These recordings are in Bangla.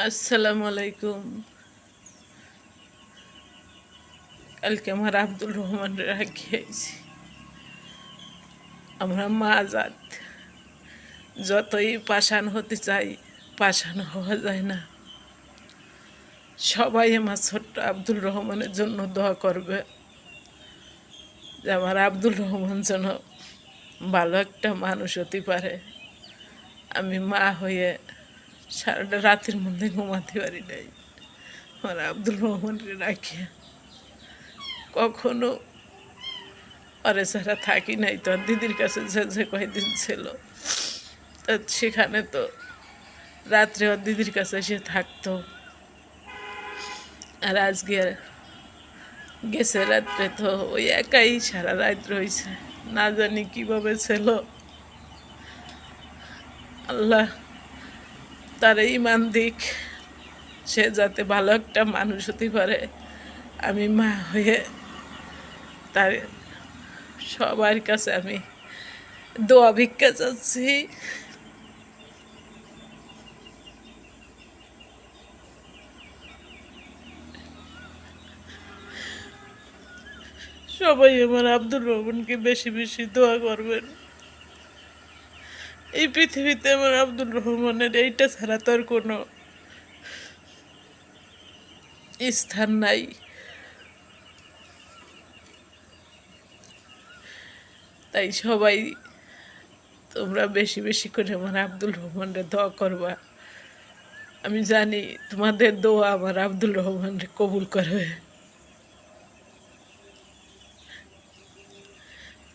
আসসালামু আলাইকুম। কালকে আমার আব্দুল রহমান রাখিয়েছি। আমরা মা জাত, যতই পাষাণ হতে চাই পাষাণ হওয়া যায় না। সবাই আমার ছোট্ট আব্দুল রহমানের জন্য দোয়া করবে যে আমার আব্দুল রহমান যেন ভালো একটা মানুষ হতে পারে। আমি মা হয়ে সারাটা রাতের মধ্যে ঘুমাতে পারি নাই আমার আব্দুল রহমানকে রাখিয়ে। কখনো আরে ছাড়া থাকি নাই। তো দিদির কাছে যে কয়েকদিন ছিল, তো সেখানে তো রাত্রে ওর দিদির কাছে এসে থাকতো। আর আজকে গেছে রাত্রে তো ওই একাই সারা রাত রয়েছে। না জানি কিভাবে ছিল। আল্লাহ তার ইমান দিক, সে যাতে ভালো একটা মানুষ হতে পারে। আমি মা হয়ে তার সবার কাছে আমি দোয়া ভিক্ষা চাচ্ছি। সবাই আমার আব্দুর রহমানকে বেশি বেশি দোয়া করবেন। এই পৃথিবীতে আমার আব্দুর রহমানের এইটা ছাড়া তো আর কোনো স্থান নাই। তাই সবাই তোমরা বেশি বেশি করে আমার আব্দুল রহমানরে দোয়া করবা। আমি জানি তোমাদের দোয়া আমার আব্দুল রহমানরে কবুল করবে।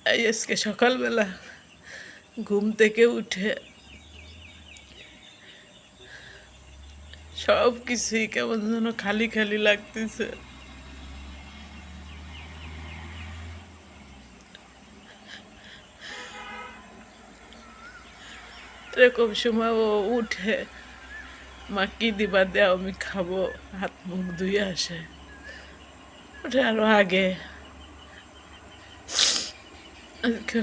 তাই আজকে সকালবেলা ঘুম থেকে উঠে সব কিছুই কেমন যেন খালি খালি লাগতেছে। এরকম সময় ও উঠে, মা কি দিবা দেও আমি খাবো, হাত মুখ ধুয়ে আসে। ওঠে আরো আগে। আজকে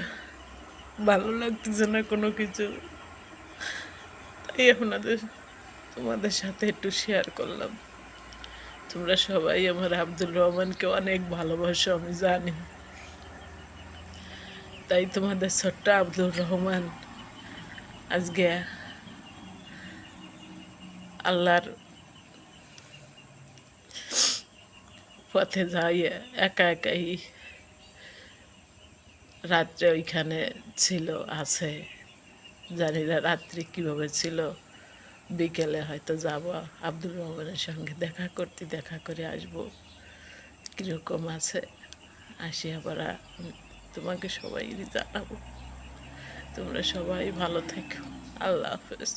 ভালো লাগতেছে না কোনো কিছু, তাই তোমাদের সাথে একটু শেয়ার করলাম। তোমরা সবাই আমার আব্দুল রহমানকে অনেক ভালোবাসো আমি জানি। তাই তোমাদের ছোট্ট আব্দুল রহমান আজকে আল্লাহর পথে যাই একা একাই রাত্রে ওইখানে ছিল, আছে। জানি না রাত্রি কীভাবে ছিল। বিকেলে হয়তো যাব আব্দুল রহমানের সঙ্গে দেখা করে আসব কীরকম আছে। আসি আবার তোমাকে সবাই জানাবো। তোমরা সবাই ভালো থেকো। আল্লাহ হাফেজ।